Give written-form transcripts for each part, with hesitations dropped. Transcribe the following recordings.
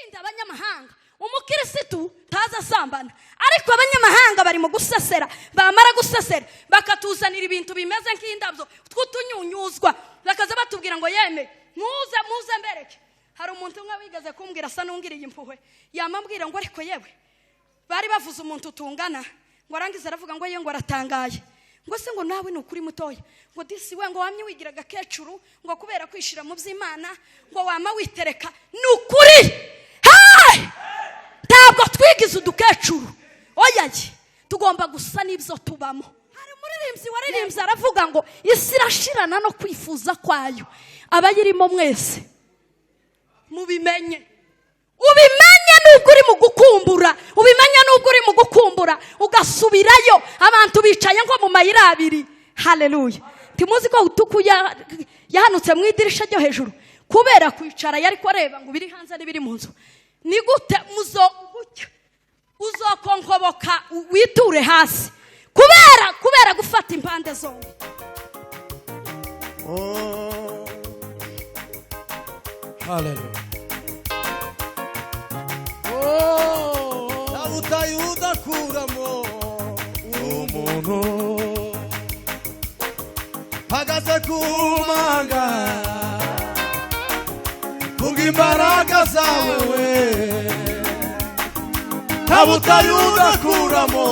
twirinde abanyamahanga. Umukirisitu taza sambana, ariko abanyamahanga bari mu gusesera, bamara gusesera bakatuzanira ibintu bimeze nk'indabyo tw'utunyunyuzwa, bakaza batubwira ngo yeme muze mbereke. Hari umuntu umwe wigeze kumbwira asa n'ungiriye impuhwe, yamambwira ngo ariko yewe bari bavuze umuntu tungana, ngo arangize aravuga ngo ye ngo aratangaye, ngo se ngo nawe ni ukuri mutoya, ngo disi we ngo wamye wigira gakecuru, ngo kubera kwishira mu by'Imana ngo wama witereka. Ni ukuri ntabwo twigize udukecuru, oyaye tugomba gusa n'ibyo tubamo. Hari umuririmbyi waririmbye aravuga ngo isi irashirana no kwifuza kwayo, abayirimo mwese mubimenye. Ubimenye nubwo uri mu gukumbura, ubimenye nubwo uri mu gukumbura ugasubirayo abantu bicaye nko mu mayira abiri. Haleluya. Timuzi ko utuku yahanutse mu idirisha ryo hejuru kubera kwicara yari kureba ngo biri hanze n'ibiri mu nzu. Ni gute uzokonkoboka witure hasi kubera gufata impande zombi. Haleluya. Abutayuda kuramo umuntu hagaze kumanga imbaraga zawe we, abutayuda kuramo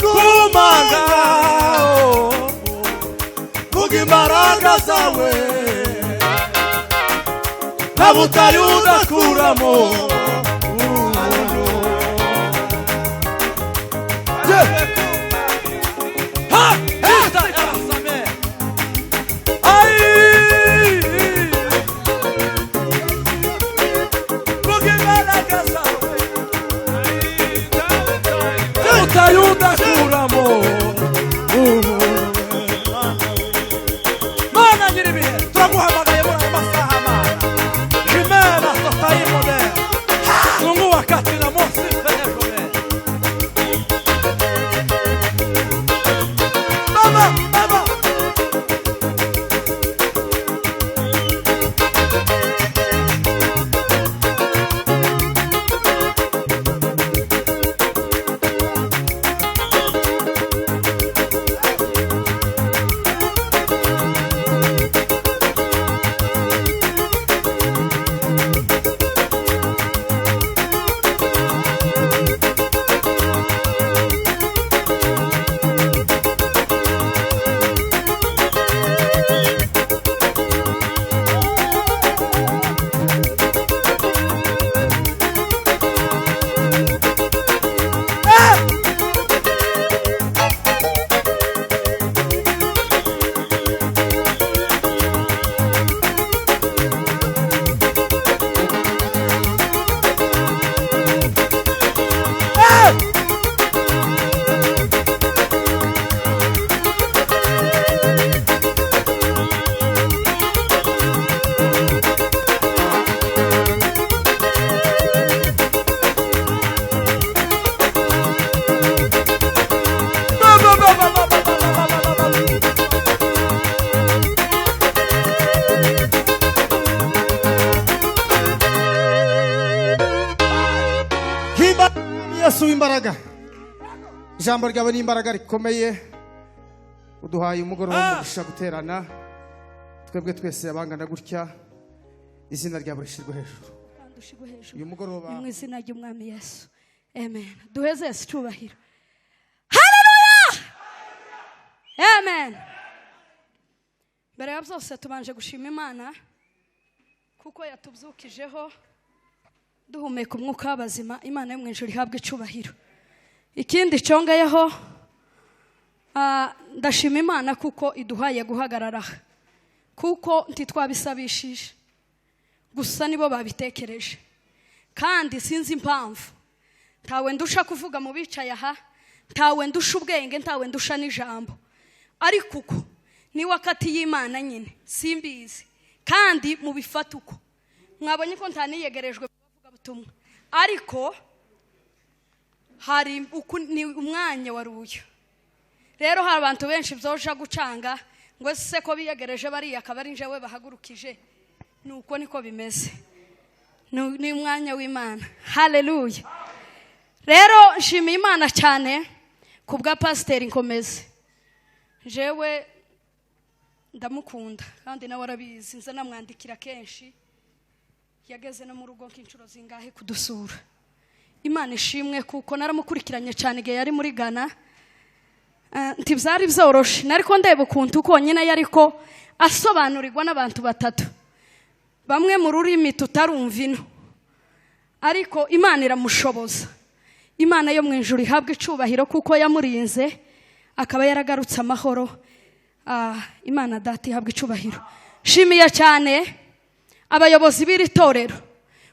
kumanga vuga imbaraga zawe, abutayuda kuramo Mana nyiribihe turaguhamagaye muri aya masaha Mana Jimena sotayi model Mungu wakati na mosi fenekome Baba Yesu imbaraga, ijambo ryawe ni imbaraga rikomeye, uduhaye umugoroba mugisha guterana twebwe twese abangana gutya, izina ryawe rishirwe hejuru uyu mugoroba mu izina ry'umwami Yesu, amen. Duheze Yesu cyubahiro. Haleluya, amen. Mbere ya byose tubanje gushima Imana kuko yatubyukijeho duhumeka umwuka w'abazima. Imana yo mu ijuru ihabwe icubahiro. Ikindi congeyeho ndashima Imana kuko iduhaye guhagarara, kuko ntitwabisabishije gusa nibo babitekereje, kandi sinzi impamvu. Ntawe ndusha kuvuga mu bicaye aha, ntawe ndusha ubwenge, ntawe ndusha n'ijambo, ariko uko ni wakati y'Imana nyine simbizi, kandi mu bifata uko mwabonye ko ntaniyegerejwe kuvuga butumwa, ariko hari ni umwanya waruye. Rero hari abantu benshi byoja gucanga ngo se ko biyegereje bariya akaba ari njyewe bahagurukije. Nuko niko bimeze, ni umwanya w'Imana. Haleluya. Rero nshimiye Imana cyane ku bwa Pasiteri Nkomezi. Jewe ndamukunda kandi nawe arabizi, nza namwandikira kenshi, yageze no mu rugo nk'inshuro zingahe kudusura. Imana ishimwe kuko naramukurikiranye cyane igihe yari muri Ghana. Ntibyari byoroshe, nariko ndeba ukuntu konyine yariko asobanurirwa n'abantu batatu, bamwe mu rurimi tutarumva ino, ariko Imana iramushoboza. Imana yo mu ijuru ihabwa icubahiro kuko yamurinze akaba yaragarutse amahoro. Imana data ihabwa icubahiro. Shimiye cyane abayobozi b'iri torero,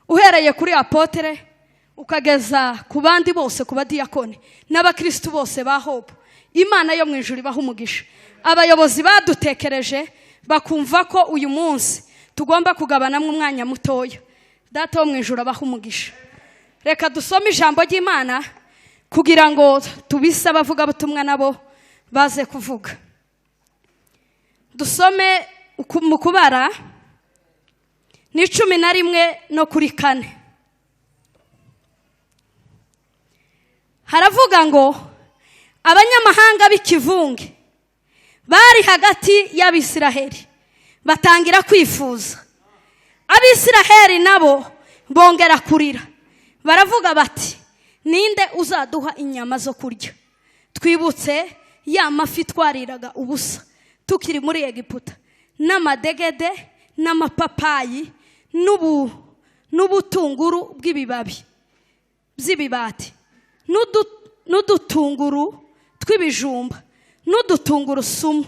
uhereye kuri apotere ukageza ku bandi bose, ku badiyakoni n'abakristo bose ba Hope. Imana yo mu ijuru ibaha umugisha. Abayobozi badutekereje bakumva ko uyu munsi tugomba kugabanamo umwanya mutoya. Data wo mu ijuru abaha umugisha. Reka dusome ijambo ry'Imana kugira ngo tubise abavuga butumwa nabo baze kuvuga. Dusome mu Kubara ni 11 no kuri 4. Haravuga ngo abanyamahanga b'ikivunge bari hagati y'Abisiraheli batangira kwifuza. Abisiraheli nabo bongera kurira, baravuga bati ninde uzaduha inyama zo kurya, twibutse ya mafi twariraga ubusa tukiri muri Egiputa, n'amadegede n'amapapayi n'ubutunguru bw'ibibabi by'ibibati n'udutunguru tw'ibijumba n'udutunguru sumu.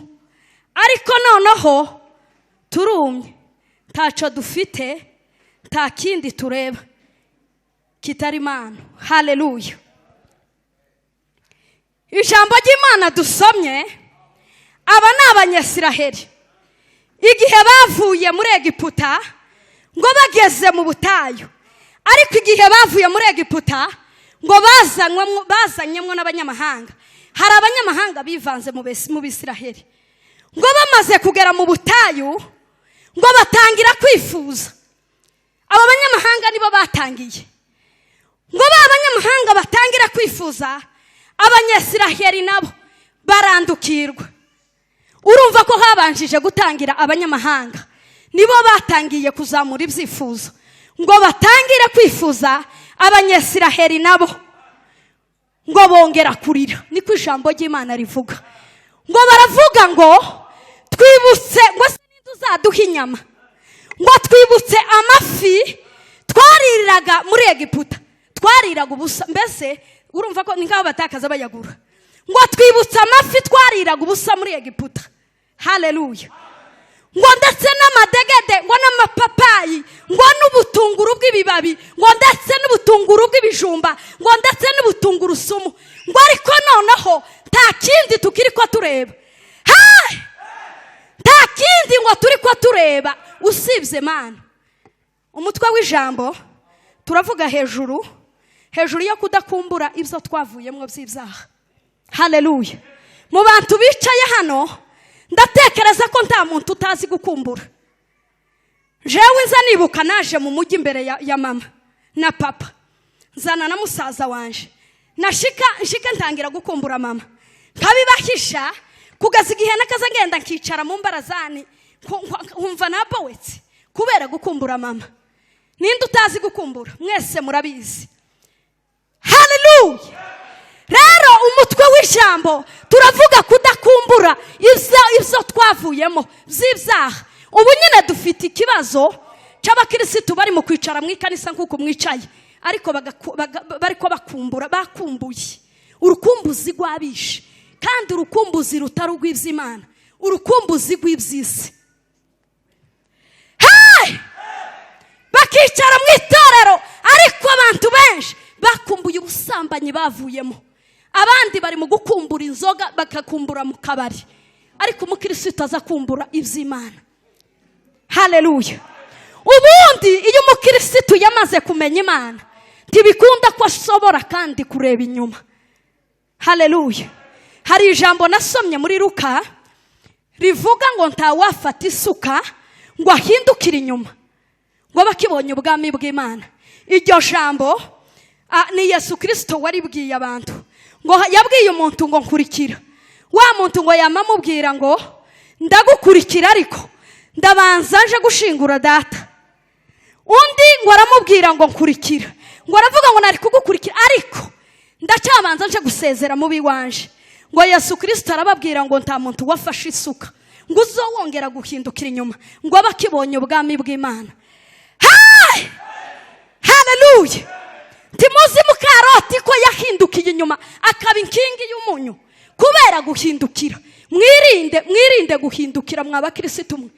Ariko noneho turumye, ntaco dufite, nta kindi tureba kitari Imana. Haleluya. Ijambo ry'Imana dusomye, aba ni Abanyesiraheli igihe bavuye muri Egiputa ngo bageze mu butayu. Ariko igihe bavuye muri Egiputa ngo bazanyemo n'abanyamahanga. Hari abanyamahanga bivanze mu Bisiraheli. Ngo bamaze kugera mu butayu ngo batangira kwifuza. Aba banyamahanga nibo batangiye. Ngo abanyamahanga batangira kwifuza, Abanyesiraheli nabo barandukirwa. Urumva ko habanjije gutangira abanyamahanga, nibo batangiye kuzamura ibyifuzo. Ngo batangire kwifuza, Abanyesiraheli nabo ngo bongera kurira. Niko ijambo ry'Imana rivuga. Ngo baravuga ngo twibutse, ngo se nituzaduha inyama, ngo twibutse amafi twariraga muri Egiputa, twariraga ubusa. Mbese urumva ko ninkaho batakaza bayagura. Ngo twibutse amafi twariraga ubusa muri Egiputa. Haleluya. Ngo ndetse n'amadegede, ngo n'amapapayi, ngo n'ubutunguru bw'ibibabi, ngo ndetse n'ubutunguru bw'ibijumba, ngo ndetse n'ubutunguru sumu. Ngo ariko noneho nta kindi tukiri ko tureba. Nta kindi ngo turi ko tureba usibye Imana. Umutwe w'ijambo turavuga hejuru yo kudakumbura ibyo twavuyemo by'ibyaha. Haleluya. Mu bantu bicaye hano ndatekereza ko nta muntu utazi gukumbura. Jewe nza nibuka naje mu mujyi imbere ya mama na papa, nzana na musaza wanje, nshika ntangira gukumbura mama, nkabibahisha kugeza igihe nakaza ngenda nkicara mu mbarazani nkumva nabowetse kubera gukumbura mama. Ninde utazi gukumbura? Mwese murabizi. Haleluya. Rero umutwe w'ijambo turavuga kudakumbura ibyo twavuyemo by'ibyaha. Ubu nyine dufite ikibazo cy'abakirisitu bari mu kwicara mu ikanisa nk'uko mwicaye, ariko bariko bakumbuye urukumbuzi rw'abishe, kandi urukumbuzi rutari urw'iby'Imana, urukumbuzi rw'iby'isi. Bakicara mu itorero, ariko abantu benshi bakumbuye ubusambanyi bavuyemo. Abandi bari mu gukumbura inzoga, bakakumbura mu kabari, ariko umukirisitu aza kumbura iby'Imana. Haleluya. Ubundi iyo umukirisitu yamaze kumenya Imana, ntibikunda ko ashobora kandi kureba inyuma. Haleluya. Hari ijambo nasomye muri Luka rivuga ngo ntawafata isuka ngo ahindukire inyuma ngo bakibonye ubwami bw'Imana. Iryo jambo ni Yesu Kristo waribwiye abantu ngo yabwiye umuntu ngo nkurikira. Wa muntu ngo yamamubwira ngo ndagukurikira ariko ndabanza nje gushingura data. Undi ngo aramubwira ngo nkurikira. Ngo aravuga ngo nari kugukurikira ariko ndacabanza nje gusezera mubi wanje. Ngo Yesu Kristo arababwira ngo nta muntu wafashe isuka ngo uzowongera guhindukira inyuma ngo abakibonye ubwami bw'Imana. Hey! Hallelujah! Timuzi Mukaroti ko yahindukiye inyuma akaba inkingi y'umunyu kubera guhindukira. Mwirinde guhindukira mw'abakristo mwe.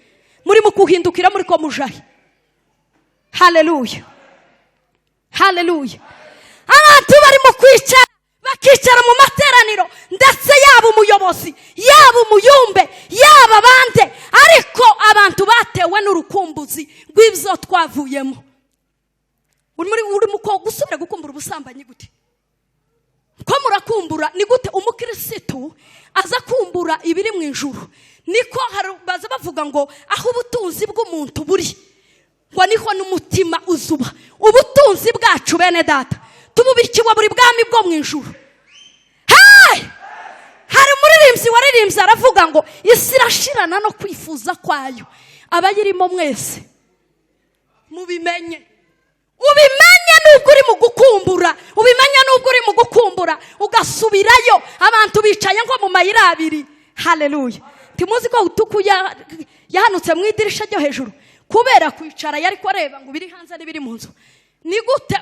Muri mu kuhindukira muri ko mujahi. Hallelujah! Hallelujah! Abantu bari mu kwicara bakicara mu materaniro ndetse yaba umuyobozi yaba umuyumbe yaba bande ariko abantu batewe n'urukumbuzi rw'ibyo twavuyemo. Uri mu ko gusubira gukumbura ubusambanyi gute? Ko murakumbura ni gute umukristo aza kumbura ibiri mu ijuru? Niko baza bavuga ngo aho ubutunzi bw'umuntu buri ngo niho n'umutima uzuba. Ubutunzi bwacu bene data tububikiwe buri bwami bwo mu ijuru. Hey! Hari umuririmbyi waririmbye aravuga ngo isi irashirana no kwifuza kwayo. Abayirimo mwese mubimenye. Ubimenye nuko uri mu gukumbura. Ubimenye nuko uri mu gukumbura ugasubirayo abantu bicaye ngo mu mayira abiri. Hallelujah! Timuzi ko utuku yahanutse mu idirisha ryo hejuru kubera kwicara yari koreba ngo biri hanze n'ibiri mu nzu. Ni gute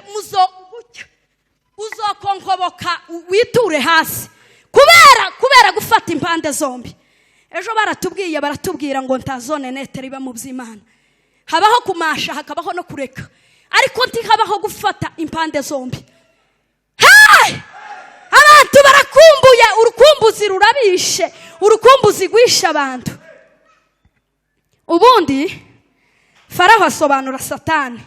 uzokonkoboka witure hasi kubera gufata impande zombi. Ejo baratubwira ngo ntazone netere iba mu by'Imana. Habaho kumasha hakabaho no kureka ariko ntihabaho gufata impande zombi. Hey! Abantu barakumbuye urukumbuzi rurabishe. Urukumbuzi gwisha abantu. Ubundi Faraho asobanura Satani.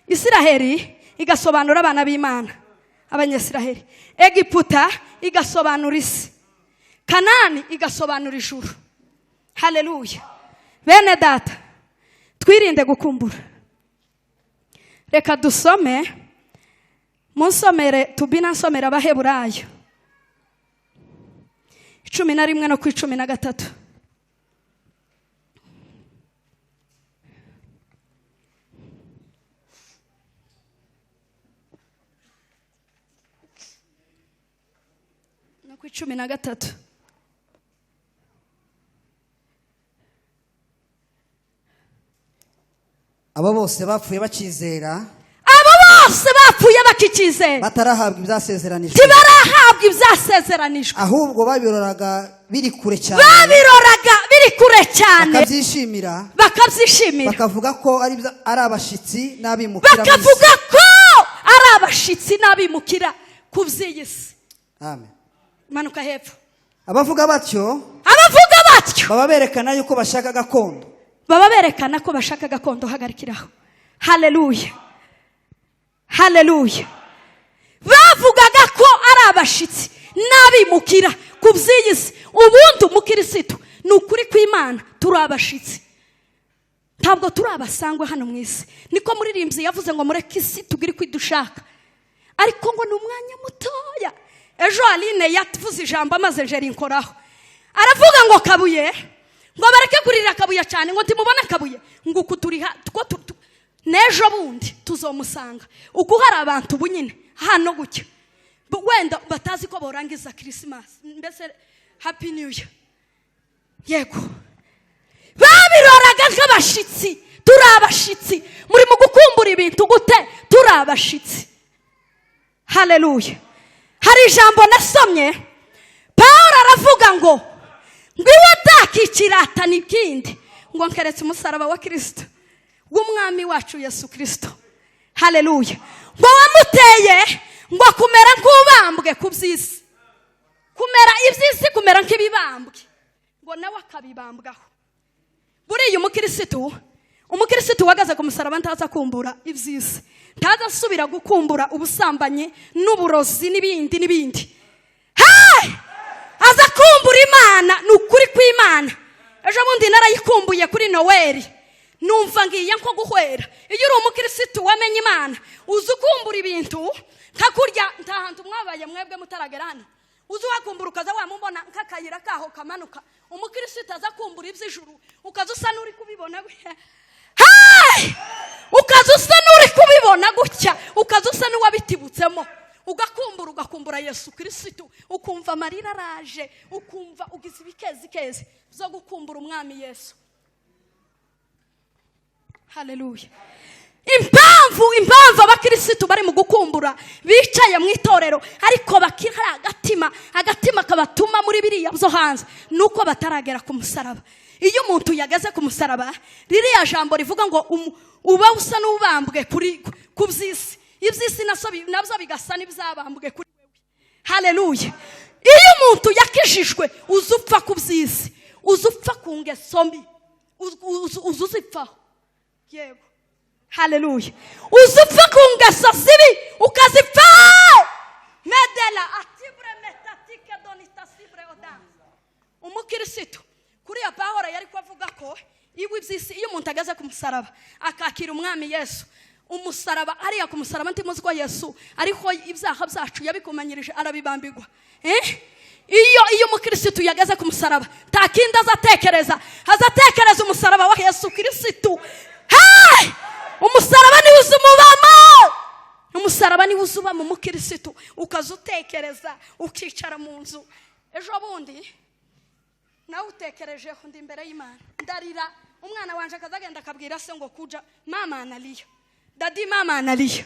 Isiraheli igasobanura abana b'Imana abanyesiraheli. Egiputa igasobanura isi. Kanani igasobanura ijuru. Hallelujah! Bene data twirinde gukumbura. Reka dusome munsomere tubina nsomera Abaheburayo 11 no ku 13. No ku 13. abo bose bapfuye bakizera batarahabwa ibyasezeranijwe. Tibarahabwa ibyasezeranijwe. Ahubwo babiroraga biri kure cyane. Bakabyishimira. Bakavuga ko ari abashitsi n'abimukira ku by'isi. Amen. Manuka hepfo. Abavuga batyo baba berekana yuko bashaka gakondo. Hagarikiraho. Hallelujah! Hallelujah! Bavugaga ko ari abashitsi n'abimukira ku by'isi. Ubundi umukristo ni ukuri kw'Imana turi abashitsi. Ntabwo turi abasangwe hano mu isi. Niko muririmbyi yavuze ngo mureke isi tugire kwidushaka. Ariko ngo ni umwanya mutoya. Ejo Aline yavuze ijambo amaze nje rinkoraho. Aravuga ngo kabuye ngo bareke kurira kabuye cyane ngo ntimubona kabuye ngo kuturiha nejo bundi tuzomusanga. Uko hari abantu bunyine hano gucya wenda batazi ko borangiza Christmas mbese happy new year. Yego babiroraga nk'abashitsi. Turi abashitsi. Muri mu gukumbura ibintu gute? Turi abashitsi. Hallelujah! Hari ijambo nasomye Paulo aravuga ngo iwe dakikiratana ikindi ngo nkeretse umusaraba wa Kristo w'umwami wacu Yesu Kristo. Hallelujah! Ngo wamuteye ngo kumera nk'ubambwe ku by'isi. Kumera iby'isi kumera nk'ibibambwe ngo nawe akabibambwaho. Buriya umukristo wagaze ku musaraba ntaza kumbura iby'isi. Ntaza asubira gukumbura ubusambanyi n'uburozi n'ibindi. Hey! Aza kumbura Imana. Ni ukuri kw'Imana. ejo bundi narayikumbuye kuri Noweli numva ngiye nko guhwera. Iyo uri umukirisitu wamenye Imana uzi ukumbura ibintu nka kurya nta hantu mwabaye mwebwe mutaragera hano. Uzi wakumbura ukaza wamubona nk'akayira kaho kamanuka. Umukirisitu aza kumbura iby'ijuru ukaza usa n'uri kubibona ukaza usa n'uri kubibona gutya, ukaza usa n'uwabitibutsemo, ugakumbura Yesu Kristo, ukumva amarira araje, ukumva ugize ibikezi byo gukumbura umwami Yesu. Haleluya. Impamvu abakirisitu bari mu gukumbura bicaye mu itorero ariko bakira agatima kabatuma muri biriya byo hanze nuko bataragera ku musaraba. Iyo umuntu yageze ku musaraba, ririya jambo rivuga ngo uba usa n'ubambwe ku by'isi, iby'isi nabyo bigasa n'ibyabambwe kuri wewe. Haleluya. Iyo umuntu yakijijwe uzupfa ku by'isi, uzupfa ku ngeso mbi, uzupfaho. Yego. Haleluya. Uzupfa ku ngeso zibi ukazipfa. Medela atibre metatike donita sibre odan. Umukirisitu kuriya Pawulo yari kuvuga ko iwe iby'isi iyo umuntu ageze ku musaraba akakira umwami Yesu, umusaraba ariya ku musaraba ntimuzi ko Yesu ariko ibyaha byacu yabikumanyirije arabibambirwa. Iyo umukirisitu yageze ku musaraba takindi azatekereza umusaraba wa Yesu Kristo. Umusaraba ni uzumubamo, umusaraba ni uzuba mu mukirisitu ukazutekereza ukicara mu nzu. Ejo bundi nawe utekerejeho ndi imbere y'Imana ndarira, umwana wanje akazagenda akabwira se ngo kuja mama analia, dadi mama analia.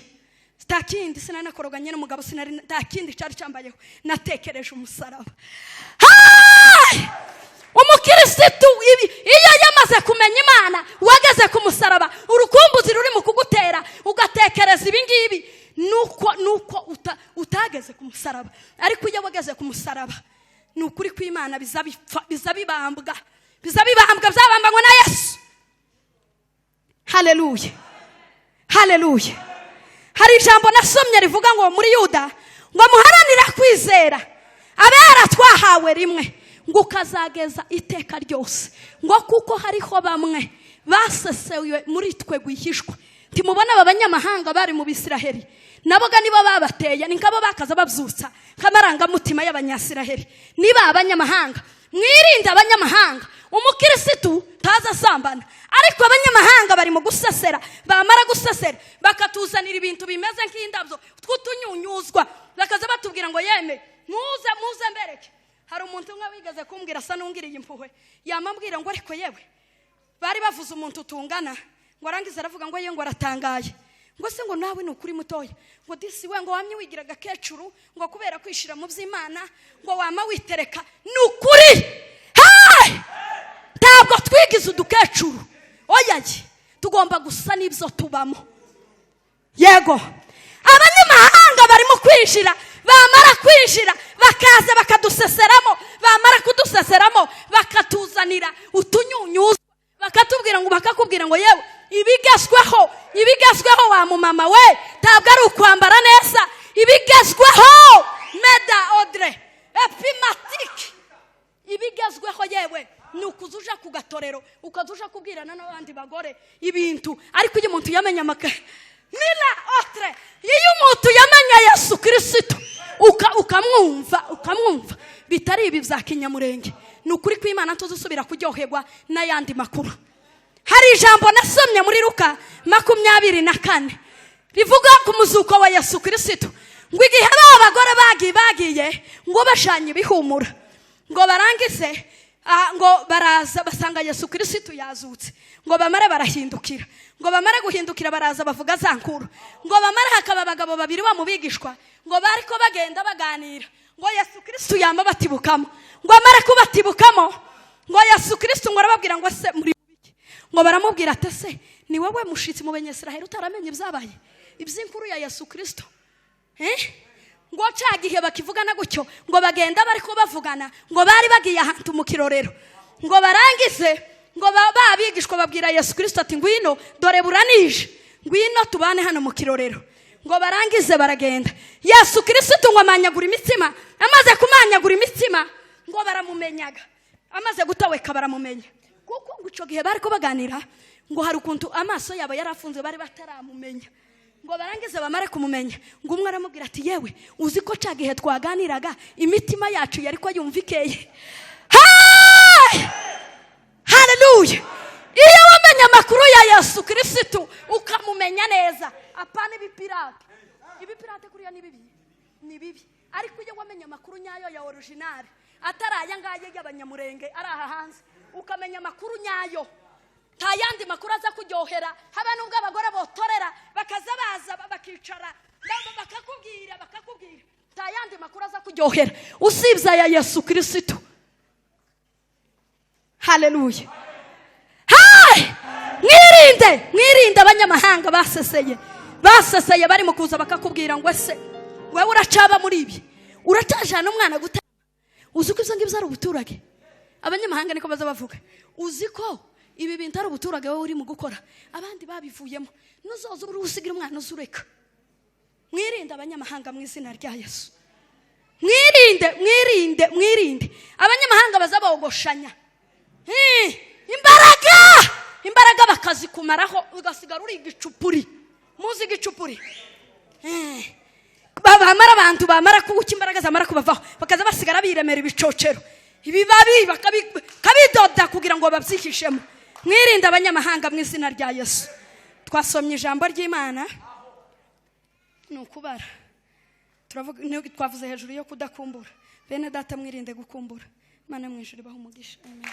Stakindi sinanakoroganye n'umugabo, sinari takindi cyari cyambayeho, natekereje umusaraba. Umukirisitu iyo yamaze kumenya Imana wageze ku musaraba, urukumbuzi ruri mu kugutera ugatekereza ibingibi nuko utageze ku musaraba. Ariko iyo wageze ku musaraba nukuri kw'Imana bizabibambwa byabambanywe na Yesu. Haleluya. Haleluya. Hari ijambo nasomye rivuga ngo muri Yuda ngo muharanira kwizera abera twahawe rimwe ngo ukazageza iteka ryose, ngo kuko hariho bamwe basesewe muri twe gwihishwa. Timubona abanyamahanga bari mu Bisiraheli naboga nibo babateye, ni nkabo bakaza babyutsa kamaranga mutima y'abanyasiraheli. Niba abanyamahanga mwirinde abanyamahanga, umukirisitu taza sambana. Ariko abanyamahanga bari mu gusesera, bamara gusesera bakatuzanira ibintu bimeze nk'indabyo twutunyunyuzwa, bakaza batubwira ngo yeme muze mbereke. Hari umuntu umwe wigeze kumbwira asa n'ungiriye impuhwe, yamambwira ngo ariko yewe bari bavuze umuntu tungana, ngo arangiza aravuga ngo ngo aratangaye, ngo se ngo nawe ni ukuri mutoya, ngo disi we ngo wamye wigira gakecuru, ngo kubera kwishira mu by'Imana ngo wama witereka. Ni ukuri ntabwo twigize udukecuru, oyaye tugomba gusa n'ibyo tubamo. Yego, abanyamahanga barimo kwinjira, bamara kwinjira bakaza bakaduseseramo, bamara kuduseseramo bakatuzanira utunyunyuzwa, bakakubwira ngo yewe ibigezweho wa mumama we ntabwo ari ukwambara neza, ibigezweho meda odre epimatique, ibigezweho yewe ni ukuzuja ku gatorero ukazuja kubwirana n'abandi bagore ibintu. Ariko iyo umuntu yamenya mila otre, iyo umuntu yamenya Yesu Kristo ukamwumva bitari ibi bya kinyamurenge, ni ukuri kw'Imana tuzusubira kuryoherwa n'ayandi makuru. Hari ijambo nasomye muri Luka 24 rivuga ku muzuko wa Yesu Kristo, ngo igihe abagore bagiye ngo bashanye bihumura, ngo barangize ngo baraza basanga Yesu Kristo yazutse, ngo bamare barahindukira, ngo bamare guhindukira baraza bavuga za nkuru, ngo bamare hakaba abagabo babiri bamubigishwa, ngo bariko bagenda baganira, ngo Yesu Kristo yamba batibukamo, ngo amare kubatibukamo, ngo Yesu Kristo ngo arababwira ngo se muri biki, ngo baramubwira ate se ni wowe mushitsi mu Benyesiraheli utaramenye ibyabaye iby'inkuru ya Yesu Kristo? Ngo cagihe bakivugana gutyo, ngo bagenda bariko bavugana, ngo bari bagiye ahantu mu kirorero, ngo barangize ngo babigishwa babwira Yesu Kristo ati ngwino dore buranije, ngwino tubane hano mu kirorero. Ngo barangize baragenda, Yesu Kristo ngo amanyagura imitsima, amaze kumanyagura imitsima ngo baramumenyaga, amaze gutaweka baramumenya. kuko ngo icyo gihe bari ko baganira ngo hari ukuntu amaso yabo yarafunze bari bataramumenya ngo barangize bamare kumumenya ngo umwe aramubwira ati yewe uzi ko cya gihe twaganiraga imitima yacu yari ko yumvikeye. Haleluya! Iyo wamenye amakuru ya Yesu Kristo ukamumenya neza, apana ibipirate kuriya ni bibi ariko iyo wamenye amakuru nyayo ya original atari aya ngaye y'abanyamurenge ari aha hanze, ukamenya amakuru nyayo, nta yandi makuru aza kuryohera. Haba nubwo abagore botorera bakaza baza bakicara bakakubwira nta yandi makuru aza kuryohera usibye ya Yesu Kristo. Haleluya! Mwirinde abanyamahanga baseseye bari mu kuza bakakubwira ngo ese wewe uracaba muri ibi, uracajana umwana gute. Uzi ko ibyo ngibyo ari ubuturage? Abanyamahanga niko baza bavuga. Uzi ko ibi bintu ari ubuturage wowe uri mu gukora, abandi babivuyemo. Nuzoza uri usigira umwana uzureka. Mwirinde abanyamahanga mu izina rya Yesu. Mwirinde abanyamahanga baza bogoshanya imbaraga bakazikumaraho ugasigara uri igicupuri. Muzi igicupuri? Bamara abantu bamara kuwuka imbaraga zamara kubavaho bakaza basigara biremera ibicocero ibibabi kabidoda kugira ngo babyihishemo. Mwirinde abanyamahanga mu izina rya Yesu. Twasomye ijambo ry'Imana ni ukubara, twavuze hejuru yo kudakumbura. Bene data mwirinde gukumbura. Imana mu ijuru ibahe umugisha. Amen.